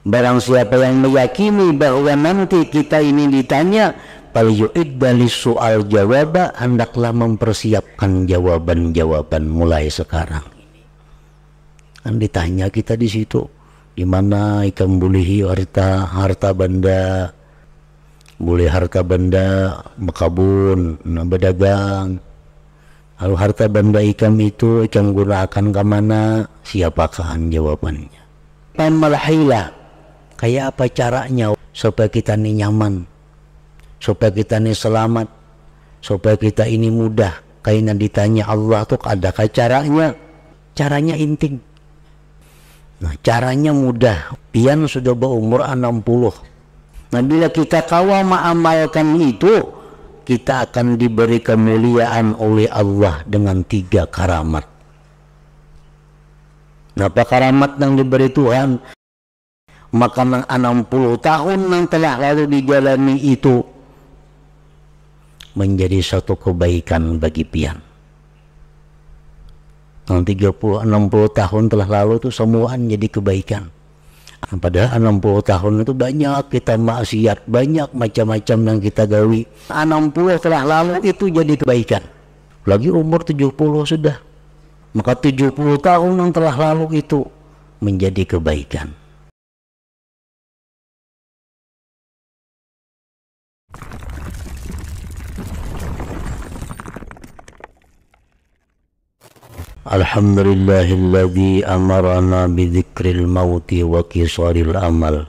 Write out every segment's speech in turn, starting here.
Barang siapa yang meyakini bahwa nanti kita ini ditanya, falyu'idda lis-su'al jawaba, hendaklah mempersiapkan jawaban-jawaban mulai sekarang. Kan ditanya kita di situ, di mana ikan bulihi harta benda, boleh harta benda berkabun, berdagang. Lalu harta benda ikan itu ikan gunakan ke mana? Siapakah jawabannya? Pamalhila, kayak apa caranya supaya kita ini nyaman, supaya kita ini selamat, supaya kita ini mudah. Kayak ditanya Allah tuh adakah caranya? Caranya inting. Nah, caranya mudah. Pian sudah berumur 60. Nah, bila kita kawal mengamalkan itu, kita akan diberi kemuliaan oleh Allah dengan 3 karamat. Apa karamat yang diberi Tuhan? Maka 60 tahun yang telah lalu dijalani itu menjadi satu kebaikan bagi pian. Yang 60 tahun telah lalu itu semuaan jadi kebaikan. Padahal 60 tahun itu banyak kita maksiat, banyak macam-macam yang kita gawi. 60 telah lalu itu jadi kebaikan. Lagi umur 70 sudah. Maka 70 tahun yang telah lalu itu menjadi kebaikan. Alhamdulillahilladzi amarana bidzikril mauti wa qisaril amal.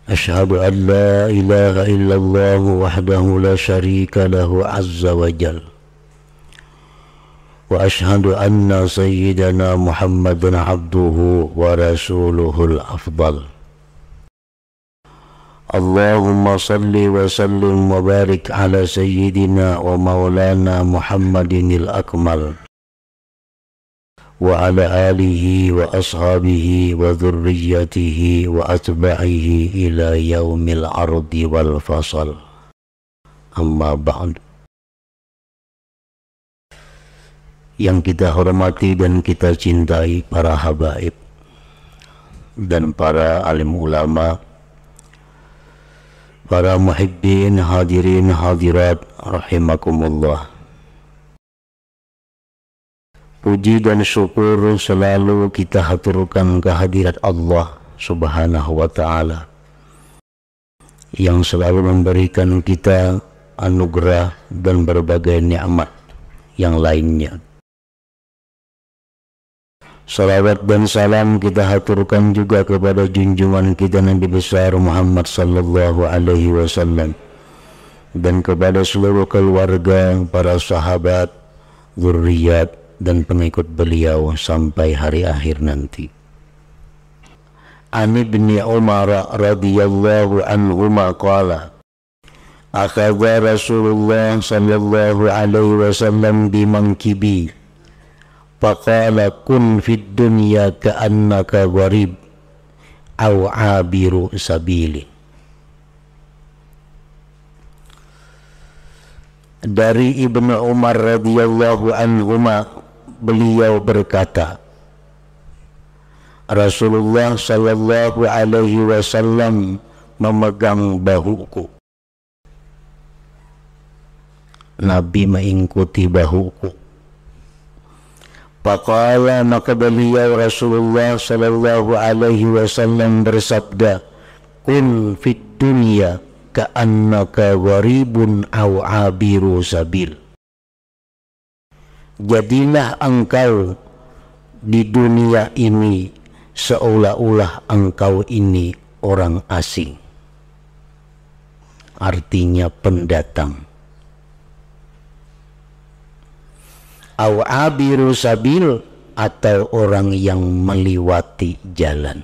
Asyhadu an la ilaha illallah wahdahu la syarika lahu azza wa jal. Wa asyhadu anna sayyidana Muhammadan abduhu wa rasuluhul afdal. Allahumma salli wa sallim wa barik ala sayyidina wa maulana Muhammadinil akmal wa ala alihi wa ashabihi wa dhurriyyatihi wa atba'ihi ila yaumil ardi wal fasal. Amma ba'd. Yang kita hormati dan kita cintai para habaib dan para alim ulama, para muhibbin, hadirin, hadirat, rahimakumullah. Puji dan syukur selalu kita haturkan kehadirat Allah subhanahu wa ta'ala yang selalu memberikan kita anugerah dan berbagai nikmat yang lainnya. Salawat dan salam kita haturkan juga kepada junjungan kita Nabi besar Muhammad sallallahu alaihi wasallam dan kepada seluruh keluarga, para sahabat, zuriat dan pengikut beliau sampai hari akhir nanti. An Ibni Umar radhiyallahu anhuma qala akhadha Rasulullah sallallahu alaihi wasallam bimankibi faqala kun fid dunya ka'annaka gharib aw abiru sabili. Dari Ibnu Umar radhiyallahu anhuma, beliau berkata, Rasulullah sallallahu alaihi wasallam memegang bahuku. Nabi mengikuti bahuku. Faqala, maka beliau Rasulullah sallallahu alaihi wasallam bersabda, kun fid dunya ka'annaka gharibun aw abiru sabil. Jadilah engkau di dunia ini seolah-olah engkau ini orang asing, artinya pendatang. Aw abiru sabil, atau orang yang melewati jalan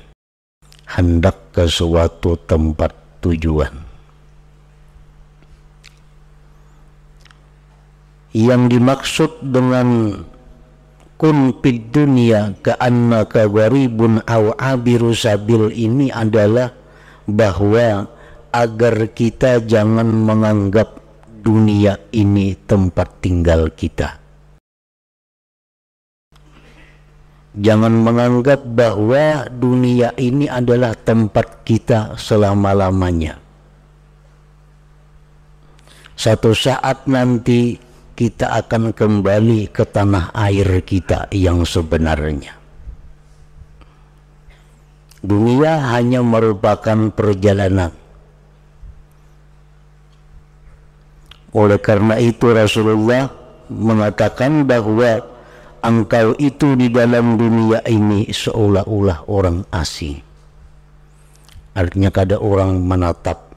hendak ke suatu tempat tujuan. Yang dimaksud dengan kun fid dunya ka'annaka gharibun aw abiru sabil ini adalah bahwa agar kita jangan menganggap dunia ini tempat tinggal kita. Jangan menganggap bahwa dunia ini adalah tempat kita selama-lamanya. Satu saat nanti kita akan kembali ke tanah air kita yang sebenarnya. Dunia hanya merupakan perjalanan. Oleh karena itu Rasulullah mengatakan bahwa engkau itu di dalam dunia ini seolah-olah orang asing. Artinya kada orang menatap.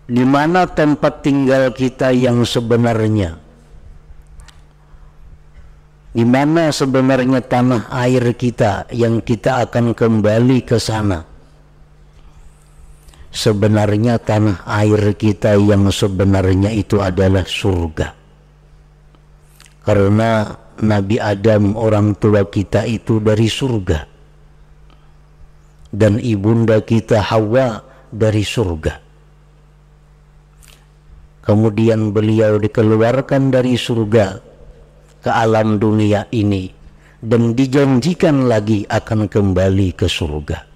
Di mana tempat tinggal kita yang sebenarnya? Di mana sebenarnya tanah air kita yang kita akan kembali ke sana? Sebenarnya tanah air kita yang sebenarnya itu adalah surga. Karena Nabi Adam orang tua kita itu dari surga, dan ibunda kita Hawa dari surga. Kemudian beliau dikeluarkan dari surga ke alam dunia ini dan dijanjikan lagi akan kembali ke surga.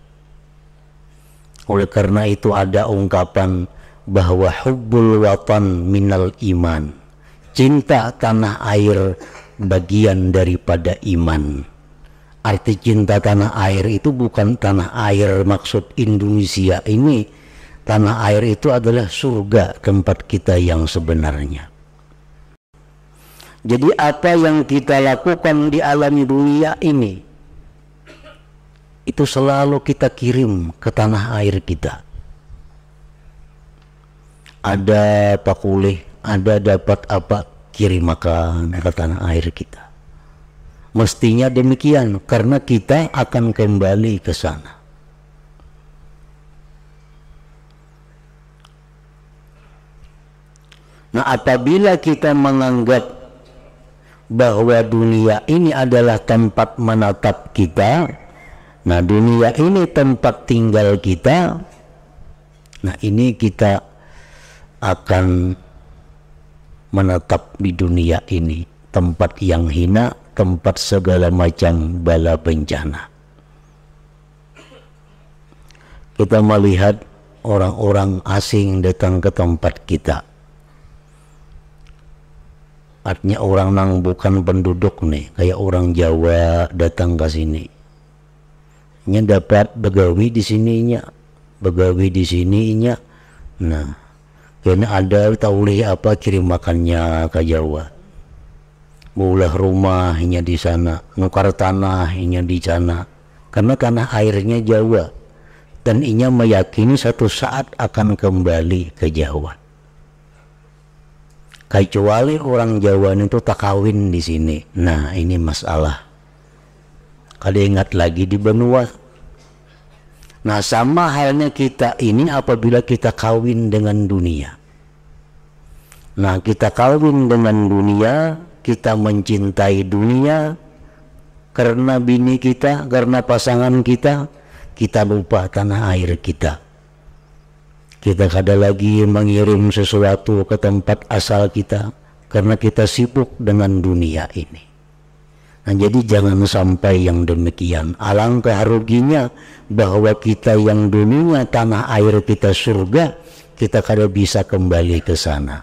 Oleh karena itu ada ungkapan bahwa hubbul watan minal iman, cinta tanah air bagian daripada iman. Arti cinta tanah air itu bukan tanah air maksud Indonesia ini. Tanah air itu adalah surga, tempat kita yang sebenarnya. Jadi apa yang kita lakukan di alam dunia ini, itu selalu kita kirim ke tanah air kita. Ada pakulih, ada dapat apa, kirim makan ke tanah air kita. Mestinya demikian, karena kita akan kembali ke sana. Nah, apabila kita menganggap bahwa dunia ini adalah tempat menatap kita, nah dunia ini tempat tinggal kita, nah ini kita akan menetap di dunia ini, tempat yang hina, tempat segala macam bala bencana. Kita melihat orang-orang asing datang ke tempat kita. Artinya orang yang bukan penduduk nih, kayak orang Jawa datang ke sini, nya dapat begawi di sininya, begawi di sininya. Nah, karena ada taulih apa kirim makannya ke Jawa, mulai rumahnya di sana, nukar tanahnya di sana, karena tanah airnya Jawa, dan inya meyakini satu saat akan kembali ke Jawa. Kecuali orang Jawa itu tak kawin di sini. Nah, ini masalah. Kada ingat lagi di benua. Nah, sama halnya kita ini apabila kita kawin dengan dunia. Nah, kita kawin dengan dunia, kita mencintai dunia karena bini kita, karena pasangan kita, kita lupa tanah air kita. Kita kada lagi mengirim sesuatu ke tempat asal kita karena kita sibuk dengan dunia ini. Nah, jadi jangan sampai yang demikian. Alangkah ruginya bahwa kita yang dunia tanah air kita surga, kita kada bisa kembali ke sana.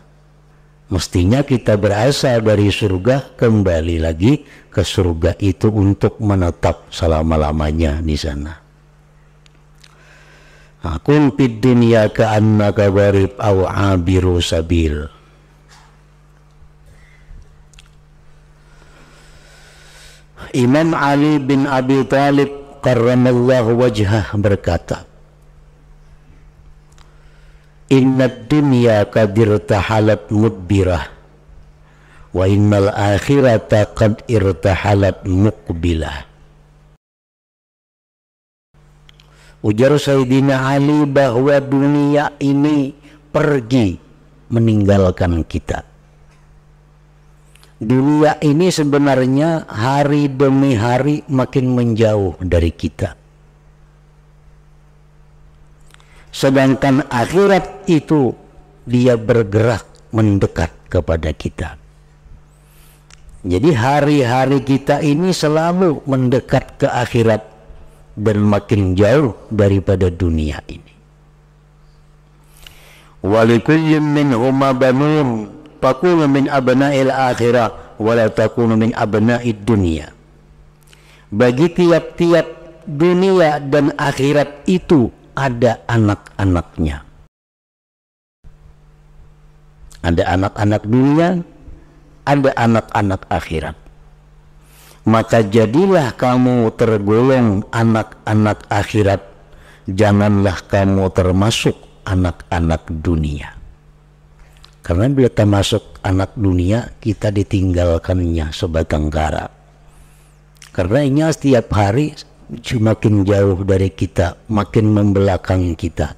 Mestinya kita berasal dari surga kembali lagi ke surga itu untuk menetap selama-lamanya di sana. Kun fid dunya ka'annaka gharib aw 'abiru sabil. Imam Ali bin Abi Thalib karramallahu wajhah berkata, Inna dunya qad irtahalat mudbirah wa innal akhirata qad irtahalat muqbilah. Ujar Sayyidina Ali bahwa dunia ini pergi meninggalkan kita. Dunia ini sebenarnya hari demi hari makin menjauh dari kita. Sedangkan akhirat itu dia bergerak mendekat kepada kita. Jadi hari-hari kita ini selalu mendekat ke akhirat dan makin jauh daripada dunia ini. Walikullin minhuma banun takunu min abna'il akhirah wa la takunu min abna'id dunia. Bagi tiap-tiap dunia dan akhirat itu ada anak-anaknya. Ada anak-anak dunia, ada anak-anak akhirat. Maka jadilah kamu tergolong anak-anak akhirat, janganlah kamu termasuk anak-anak dunia. Karena bila termasuk anak dunia, kita ditinggalkannya sebatang kara. Karena ini setiap hari semakin jauh dari kita, makin membelakangi kita.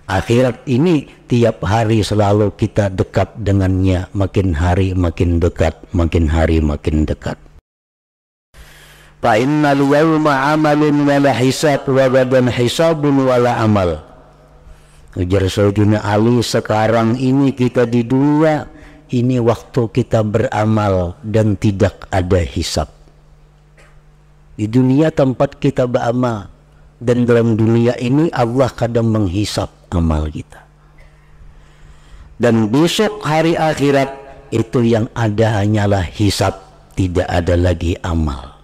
Akhirat ini tiap hari selalu kita dekat dengannya, makin hari makin dekat, makin hari makin dekat. Fa innal yawma amalun wala hisab wa badan hisabun wala amal. Ujar Sayyidina Ali, sekarang ini kita di dunia, ini waktu kita beramal dan tidak ada hisab. Di dunia tempat kita beramal, dan dalam dunia ini Allah kadang menghisap amal kita. Dan besok hari akhirat itu yang ada hanyalah hisab, tidak ada lagi amal.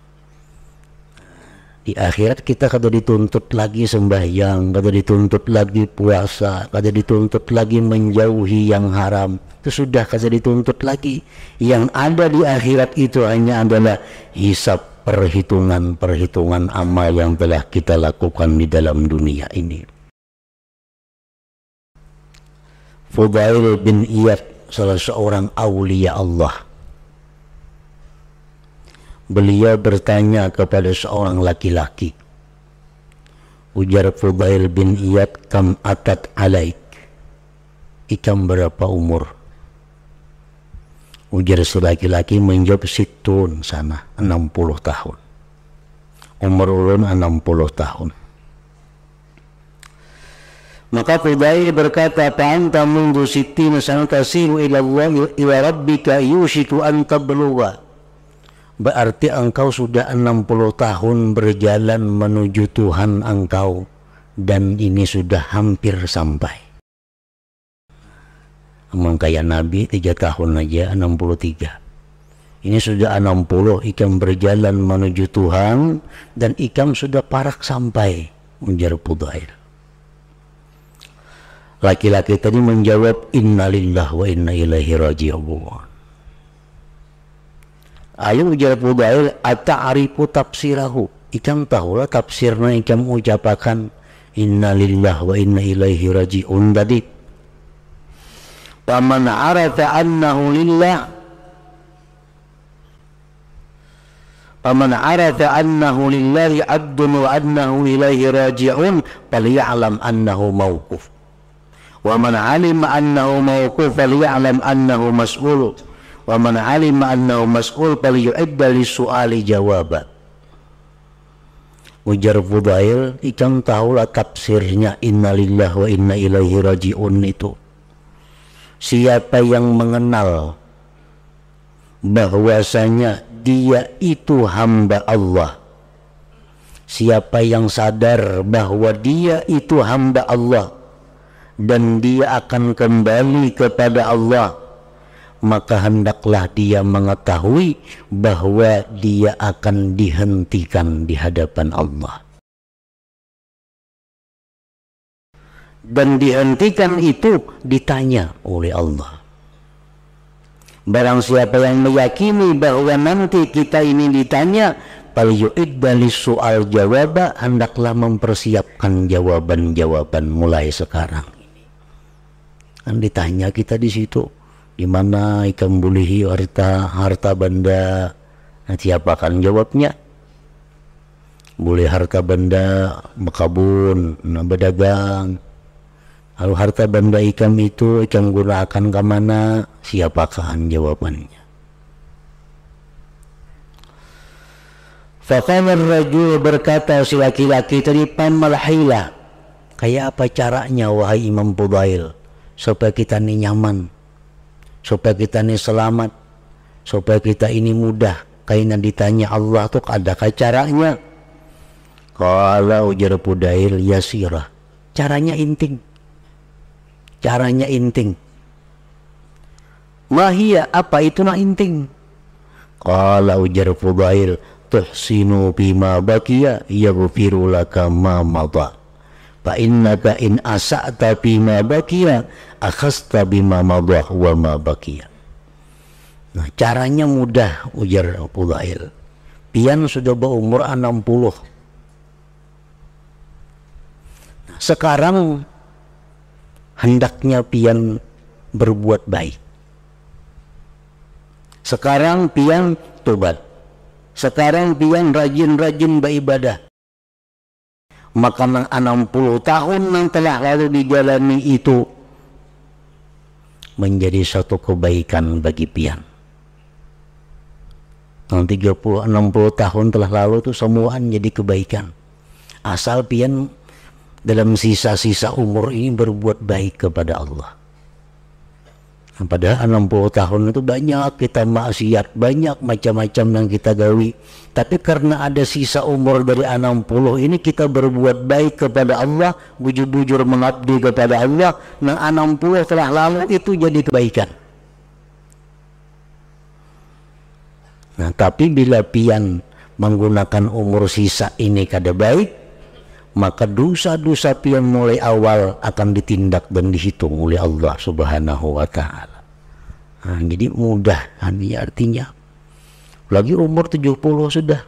Di akhirat kita kada dituntut lagi sembahyang, kada dituntut lagi puasa, kada dituntut lagi menjauhi yang haram. Itu sudah kada dituntut lagi. Yang ada di akhirat itu hanya adalah hisab, perhitungan-perhitungan amal yang telah kita lakukan di dalam dunia ini. Fudail bin Iyad, salah seorang aulia Allah, beliau bertanya kepada seorang laki-laki. Ujar Fudail bin Iyad, kam atat alaik, ikam berapa umur? Ujar si laki-laki menjawab, situn sana, 60 tahun. Umur ulun 60 tahun. Maka Fudail berkata, fa'anta mundu sittina sana tasiru ila Allah ila rabbika yushiku an tablugha. Berarti engkau sudah 60 tahun berjalan menuju Tuhan engkau, dan ini sudah hampir sampai. Emang kayak Nabi 3 tahun aja 63. Ini sudah 60, ikam berjalan menuju Tuhan, dan ikam sudah parak sampai. Ujar Fudail. Laki-laki tadi menjawab, innalillah wa inna ilaihi raji'un. Ayo ujar Fudail, ata'arifu tafsirahu, ikam tahulah tafsirnya ikam ucapakan innalillah wa inna ilaihi raji'un tadi. Faman arafa annahu lillah, faman arafa annahu lillahi abdun wa annahu ilaihi raji'un falya'lam annahu mawquf, wa man 'alima annahu mawquf falya'lam annahu mas'ul, wa man 'alima annahu mas'ul falyu'idda lis-su'ali jawaba. Ujar Fudail, ikam tahulah tafsirnya innalillah wa inna ilaihi raji'un itu. Siapa yang mengenal bahwasanya dia itu hamba Allah, siapa yang sadar bahwa dia itu hamba Allah dan dia akan kembali kepada Allah, maka hendaklah dia mengetahui bahwa dia akan dihentikan di hadapan Allah. Dan dihentikan itu ditanya oleh Allah. Barang siapa yang meyakini bahwa nanti kita ini ditanya, falyu'idda lis-su'al jawaba, hendaklah mempersiapkan jawaban-jawaban mulai sekarang. Kan ditanya kita di situ, di mana ikam bolehi harta benda, nanti apa akan jawabnya? Boleh harta benda berkabun, berdagang. Lalu harta benda ikam itu ikam gunakan ke mana? Siapakah jawabannya? Faqala ar-rajul, berkata si laki-laki tadi, pamal hila, kayak apa caranya wahai Imam Fudail supaya kita ini nyaman, supaya kita ini selamat, supaya kita ini mudah. Kaina ditanya Allah tuh adakah caranya? Kalau ujar Fudail yasirah, caranya inting. Caranya inting. Mahia, apa itu na inting? Kalau ujar Fudail, tuhsinu bima bakiya yaghfiru laka ma madha. Fa innaka in asa'ta bima bakiya akhasta bima madha wa ma bakiya. Nah, caranya mudah ujar Fudail. Pian sudah berumur 60. Nah, sekarang hendaknya pian berbuat baik. Sekarang pian tobat. Sekarang pian rajin-rajin beribadah. Maka 60 tahun yang telah lalu dijalani itu menjadi satu kebaikan bagi pian. Yang 30-60 tahun telah lalu itu semuaan jadi kebaikan. Asal pian dalam sisa-sisa umur ini berbuat baik kepada Allah. Nah, padahal 60 tahun itu banyak kita maksiat, banyak macam-macam yang kita gawi. Tapi karena ada sisa umur dari 60 ini kita berbuat baik kepada Allah, bujur-bujur mengabdi kepada Allah. Nah 60 telah lalu itu jadi kebaikan. Nah tapi bila pian menggunakan umur sisa ini kada baik, maka dosa-dosa pian mulai awal akan ditindak dan dihitung oleh Allah Subhanahu wa ta'ala. Nah, jadi mudah ini artinya. Lagi umur 70 sudah.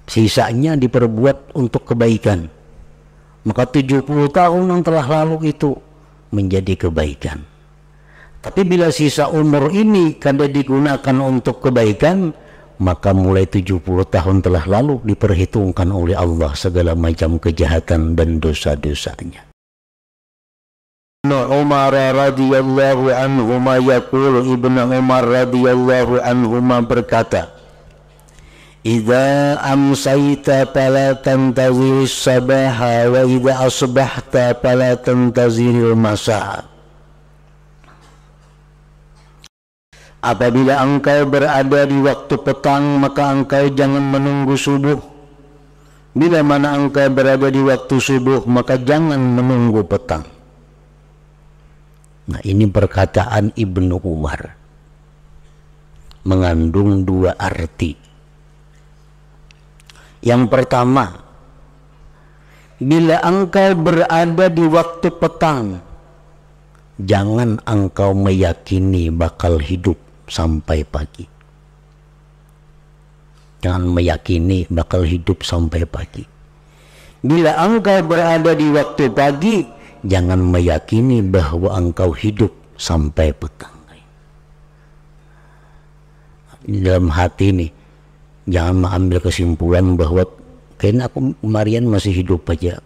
Sisanya diperbuat untuk kebaikan. Maka 70 tahun yang telah lalu itu menjadi kebaikan. Tapi bila sisa umur ini kada digunakan untuk kebaikan, maka mulai 70 tahun telah lalu diperhitungkan oleh Allah segala macam kejahatan dan dosa-dosanya. Umar radhiyallahu anhuma yaqul, Ibnu Umar radhiyallahu anhuma berkata, "Idza amsayta fala tantazir as-sabaha wa idza asbahta fala tantazir al-masa." Apabila engkau berada di waktu petang, maka engkau jangan menunggu subuh. Bila mana engkau berada di waktu subuh, maka jangan menunggu petang. Nah, ini perkataan Ibnu Umar mengandung dua arti. Yang pertama, bila engkau berada di waktu petang, jangan engkau meyakini bakal hidup sampai pagi. Jangan meyakini bakal hidup sampai pagi. Bila engkau berada di waktu pagi, jangan meyakini bahwa engkau hidup sampai petang. Dalam hati nih, jangan mengambil kesimpulan bahwa kena aku kemarin masih hidup aja,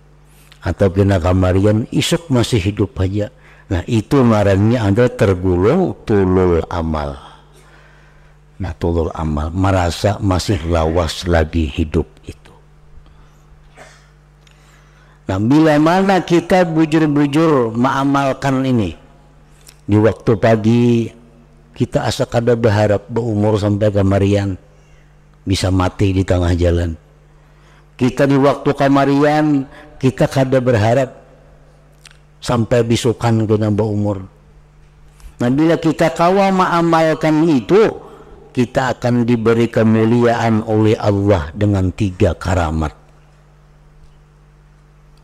atau kena kemarin isuk masih hidup aja. Nah itu marahnya Anda tergulung tulul amal. Nah tulul amal, merasa masih lawas lagi hidup itu. Nah bila mana kita bujur-bujur mengamalkan ini, di waktu pagi kita asa kada berharap berumur sampai kemarian, bisa mati di tengah jalan. Kita di waktu kemarian kita kada berharap sampai bisukan kita berumur. Nah bila kita kawa mengamalkan itu, kita akan diberi kemuliaan oleh Allah dengan 3 karamat.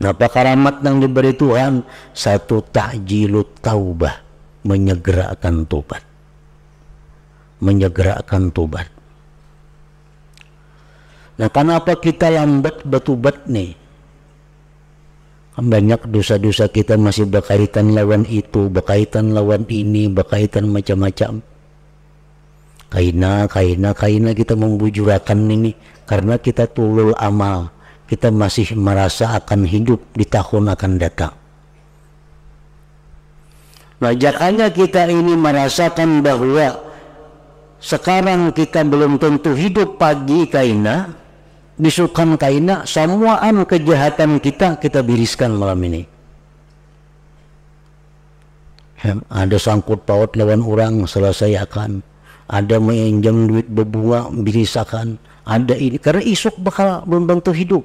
Nah apa karamat yang diberi Tuhan? 1, ta'jilut taubah, menyegerakan tobat. Menyegerakan tobat. Nah kenapa kita lambat bertobat nih? Banyak dosa-dosa kita masih berkaitan lawan itu, berkaitan lawan ini, berkaitan macam-macam. Kaina kita membujurakan ini karena kita tulul amal. Kita masih merasa akan hidup di tahun akan datang. Nah jakanya kita ini merasakan bahwa sekarang kita belum tentu hidup pagi kaina, bisukan kaina, semuaan kejahatan kita biriskan malam ini. Ada sangkut paut lawan orang selesaikan, ada menginjam duit berbunga birisakan, ada ini karena isuk bakal belum tentu hidup.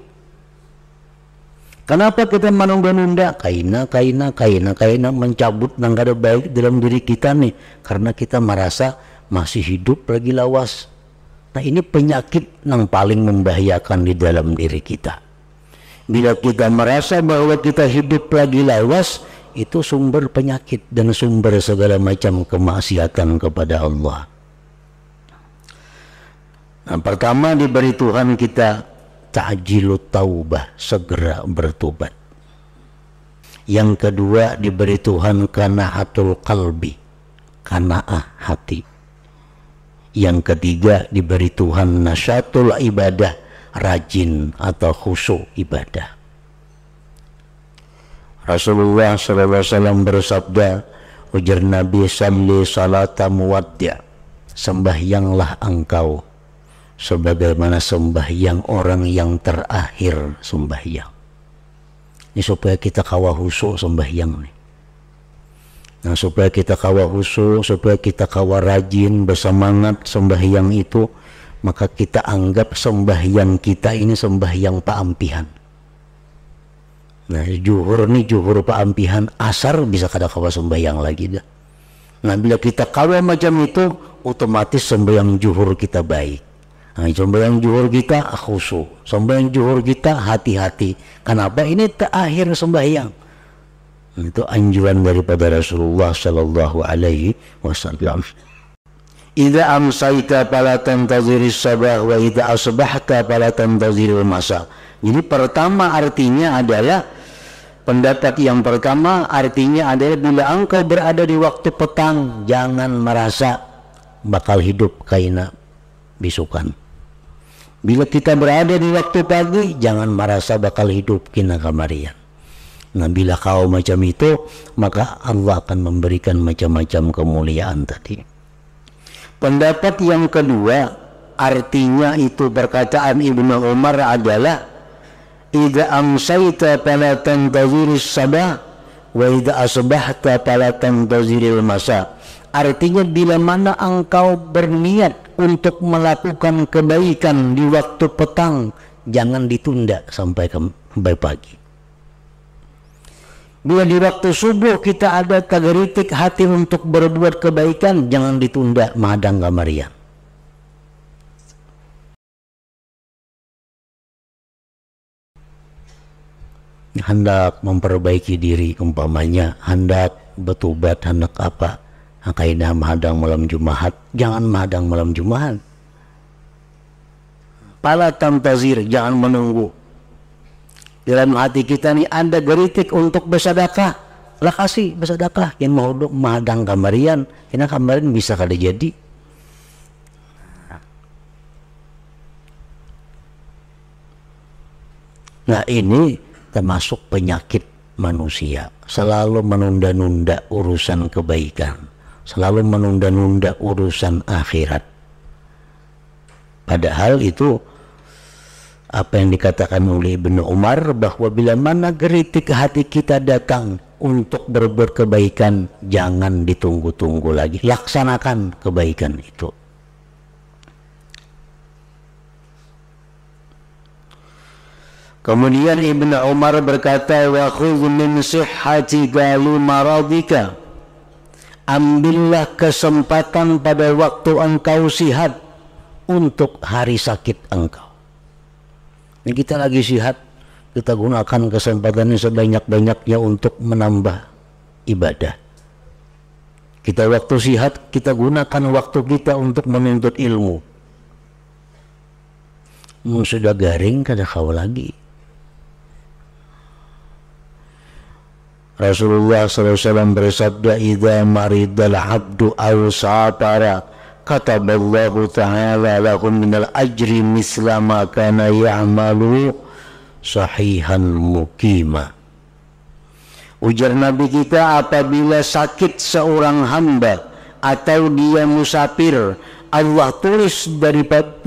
Kenapa kita menunda-nunda? Kaina mencabut nang ada baik dalam diri kita nih, karena kita merasa masih hidup lagi lawas. Nah ini penyakit yang paling membahayakan di dalam diri kita. Bila kita merasa bahwa kita hidup lagi lawas, itu sumber penyakit dan sumber segala macam kemaksiatan kepada Allah. Nah, pertama diberi Tuhan kita ta'jilut taubah, segera bertobat. Yang kedua diberi Tuhan qanaatul qalbi, qanaah hati. Yang ketiga diberi Tuhan nasyatul ibadah, rajin atau khusyuk ibadah. Rasulullah SAW bersabda, ujar Nabi, salli salata muwaddi', sembahyanglah engkau sebagaimana sembahyang orang yang terakhir sembahyang. Ini supaya kita kawa khusyuk sembahyang nih. Nah supaya kita kawa khusyuk, supaya kita kawa rajin, bersemangat sembahyang itu, maka kita anggap sembahyang kita ini sembahyang paampihan. Nah juhur nih juhur paampihan, asar bisa kada kawa sembahyang lagi dah. Nah bila kita kawa macam itu, otomatis sembahyang juhur kita baik. Nah sembahyang juhur kita khusyuk, sembahyang juhur kita hati-hati. Kenapa? Ini terakhir sembahyang. Itu anjuran daripada Rasulullah Sallallahu Alaihi Wasallam. Idza amsayta fala tantaziris sabah wa idza asbahta fala tantaziril masa. Jadi pertama artinya adalah, pendapat yang pertama artinya adalah bila engkau berada di waktu petang, jangan merasa bakal hidup kaina bisukan. Bila kita berada di waktu pagi, jangan merasa bakal hidup kina kamarian. Nah bila kau macam itu, maka Allah akan memberikan macam-macam kemuliaan tadi. Pendapat yang kedua artinya itu perkataan Ibnu Umar adalah idza amsayta fala tantaziris sabah wa idza asbahta fala tantaziril masa. Artinya bila mana engkau berniat untuk melakukan kebaikan di waktu petang, jangan ditunda sampai pagi. Bila di waktu subuh kita ada tagaritik hati untuk berbuat kebaikan, jangan ditunda madang kamarian. Hendak memperbaiki diri, umpamanya hendak bertobat, hendak apa, kaidah madang malam Jumat, jangan madang malam Jumat. Pala tantazir, jangan menunggu. Dalam hati kita nih ada geritik untuk bersedekah, lah kasih bersedekah. Yang mau madang kamarian, kena kamarian bisa kada jadi. Nah ini termasuk penyakit manusia, selalu menunda-nunda urusan kebaikan, selalu menunda-nunda urusan akhirat. Padahal itu apa yang dikatakan oleh Ibnu Umar, bahwa bila mana geritik hati kita datang untuk berbuat kebaikan, jangan ditunggu-tunggu lagi, laksanakan kebaikan itu. Kemudian Ibnu Umar berkata, wa khudh min sihhatika li maradika, ambillah kesempatan pada waktu engkau sihat untuk hari sakit engkau. Ini kita lagi sihat, kita gunakan kesempatan ini sebanyak-banyaknya untuk menambah ibadah. Kita waktu sihat, kita gunakan waktu kita untuk menuntut ilmu. Sudah garing kada kau lagi. Rasulullah SAW bersabda, idza maridal abdu aw satara kataballahu ta'ala lahu minal ajri misla ma kana ya'malu sahihan muqima. Ujar Nabi kita, apabila sakit seorang hamba atau dia musafir, Allah tulis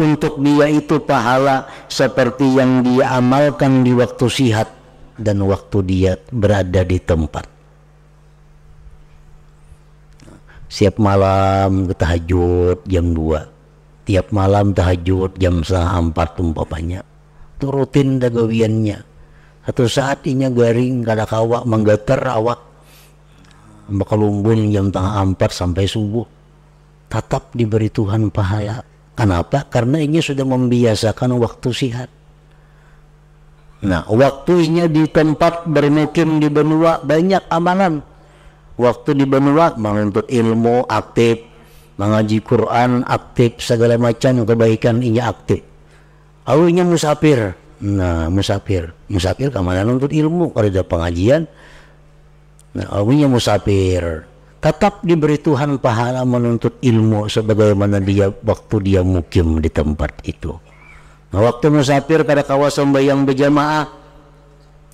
untuk dia itu pahala seperti yang dia amalkan di waktu sihat dan waktu dia berada di tempat. Siap malam tahajud jam 2, tiap malam tahajud jam 3:30 umpamanya. Itu rutin dagawiannya. Satu saat inya garing kada kawa menggetar awak bakalumbun jam 3:30 sampai subuh. Tetap diberi Tuhan pahala. Kenapa? Karena ini sudah membiasakan waktu sihat. Nah, waktunya di tempat bermukim di benua banyak amalan. Waktu di benua menuntut ilmu aktif, mengaji Quran aktif, segala macam kebaikan ini aktif. Awinya musafir. Nah, musafir kemana nuntut ilmu, kalau ada pengajian. Nah, awinya musafir. Tetap diberi Tuhan pahala menuntut ilmu sebagaimana dia waktu dia mukim di tempat itu. Nah, waktu musafir kada kawa sembahyang berjamaah,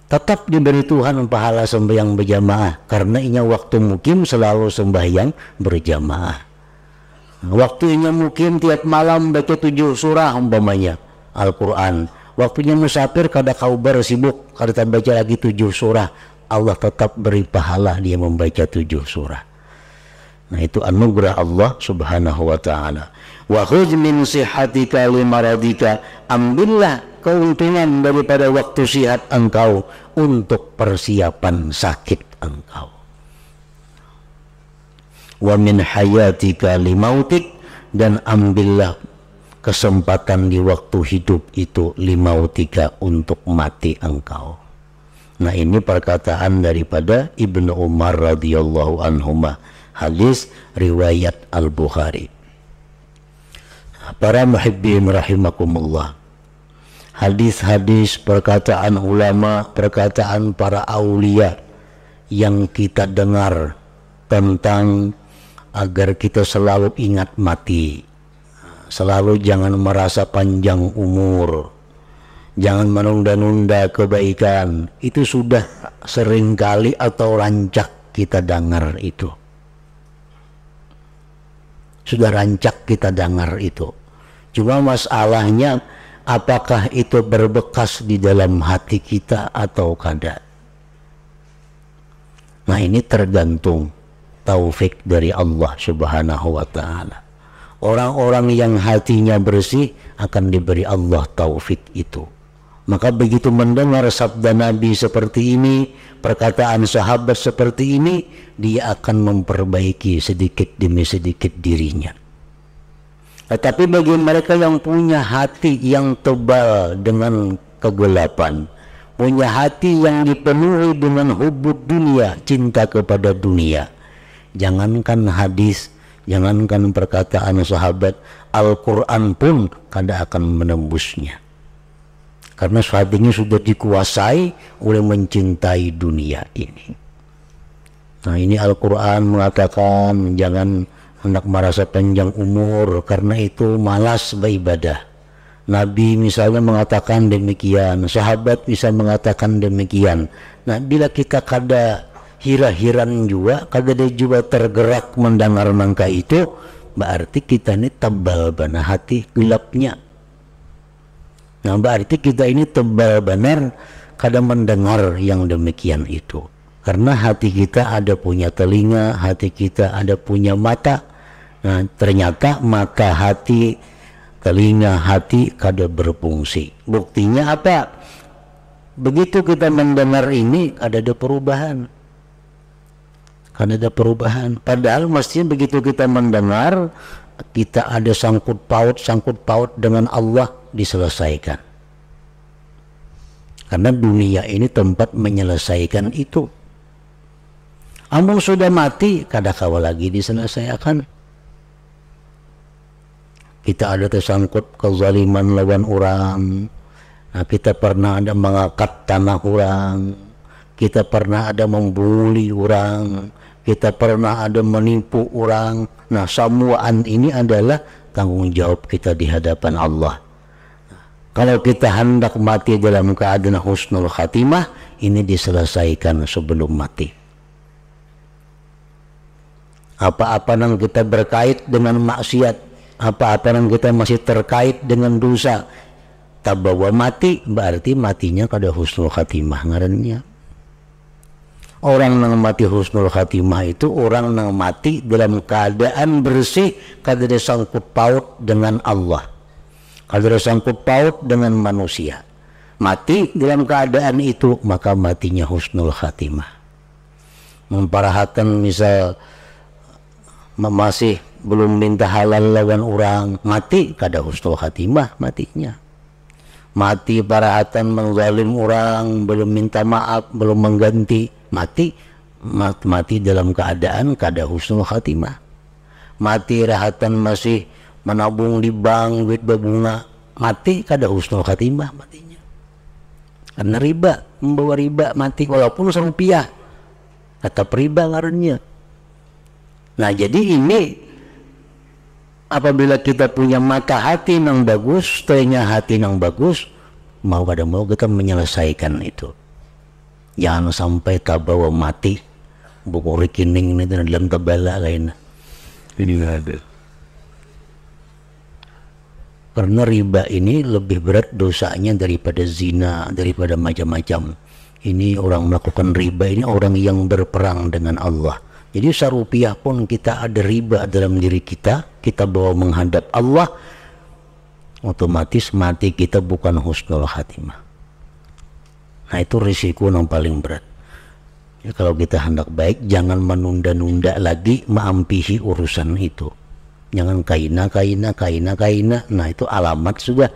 tetap diberi Tuhan pahala sembahyang berjamaah karena inya waktu mukim selalu sembahyang berjamaah. Nah, waktu inya mukim tiap malam baca 7 surah umpamanya Al-Quran. Waktunya musafir kada kau bersibuk kada baca lagi 7 surah, Allah tetap beri pahala dia membaca 7 surah. Nah, itu anugerah Allah subhanahu wa ta'ala. Wa khudh min sihatika li maradika, ambillah keuntungan daripada waktu sihat engkau untuk persiapan sakit engkau. Wa min hayatika li mautik, dan ambillah kesempatan di waktu hidup itu li mautika untuk mati engkau. Nah, ini perkataan daripada Ibnu Umar radhiyallahu anhuma, hadis riwayat Al-Bukhari. Para muhibbin rahimakumullah, hadis-hadis perkataan ulama, perkataan para aulia yang kita dengar tentang agar kita selalu ingat mati, selalu jangan merasa panjang umur, jangan menunda-nunda kebaikan, itu sudah seringkali atau rancak kita dengar itu. Sudah rancak kita dengar itu. Cuma masalahnya apakah itu berbekas di dalam hati kita atau kada. Nah, ini tergantung taufik dari Allah subhanahu wa ta'ala. Orang-orang yang hatinya bersih akan diberi Allah taufik itu. Maka begitu mendengar sabda Nabi seperti ini, perkataan sahabat seperti ini, dia akan memperbaiki sedikit demi sedikit dirinya. Tetapi bagi mereka yang punya hati yang tebal dengan kegelapan, punya hati yang dipenuhi dengan hubud dunia, cinta kepada dunia, jangankan hadis, jangankan perkataan sahabat, Al-Quran pun kada akan menembusnya. Karena hatinya sudah dikuasai oleh mencintai dunia ini. Nah, ini Al-Quran mengatakan jangan hendak merasa panjang umur karena itu malas beribadah. Nabi misalnya mengatakan demikian, sahabat bisa mengatakan demikian. Nah, bila kita kada hira-hiran juga, kada juga tergerak mendengar nangka itu, berarti kita ini tebal bana hati gelapnya. Nah, berarti kita ini tebal benar kadang mendengar yang demikian itu. Karena hati kita ada punya telinga, hati kita ada punya mata. Nah, ternyata mata, hati, telinga, hati kada berfungsi. Buktinya apa? Begitu kita mendengar ini ada perubahan. Kada ada perubahan. Padahal mestinya begitu kita mendengar, kita ada sangkut paut dengan Allah diselesaikan. Karena dunia ini tempat menyelesaikan itu. Amun sudah mati, kada kawa lagi diselesaikan. Kita ada tersangkut kezaliman lawan orang. Nah, kita pernah ada mengangkat tanah orang. Kita pernah ada membuli orang. Kita pernah ada menipu orang. Nah, semuaan ini adalah tanggung jawab kita di hadapan Allah. Kalau kita hendak mati dalam keadaan husnul khatimah, ini diselesaikan sebelum mati. Apa-apa yang kita berkait dengan maksiat, apa-apa yang kita masih terkait dengan dosa, tak bawa mati, berarti matinya kada husnul khatimah ngarannya. Orang yang mati husnul khatimah itu orang yang mati dalam keadaan bersih, kada ada sangkut paut dengan Allah, kada ada sangkut paut dengan manusia. Mati dalam keadaan itu, maka matinya husnul khatimah. Memparahatan misal masih belum minta halal lawan orang, mati kada husnul khatimah matinya. Mati parahatan mengzalim orang, belum minta maaf, belum mengganti, mati dalam keadaan kada husnul khatimah. Mati rahatan masih menabung di bank duit berbunga, mati kada husnul khatimah matinya. Karena riba, membawa riba mati walaupun rupiah, tetap riba ngarannya. Nah jadi ini apabila kita punya mata hati yang bagus, telinga hati yang bagus, mau kada mau kita menyelesaikan itu. Jangan sampai kabawa mati buku rekening ini dalam tabala lain. Ini ada. Karena riba ini lebih berat dosanya daripada zina, daripada macam-macam. Ini orang melakukan riba ini orang yang berperang dengan Allah. Jadi serupiah pun kita ada riba dalam diri kita, kita bawa menghadap Allah, otomatis mati kita bukan husnul khatimah. Nah itu risiko yang paling berat. Ya, kalau kita hendak baik, jangan menunda-nunda lagi mengampihi urusan itu. Jangan kaina. Nah itu alamat sudah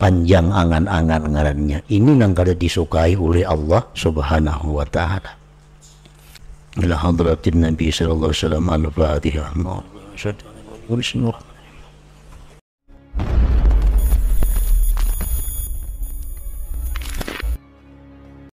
panjang angan-angan ngarannya. Ini yang kada disukai oleh Allah Subhanahu wa Ta'ala. Ila hadratin Nabi sallallahu alaihi wasallam al-Fatihah.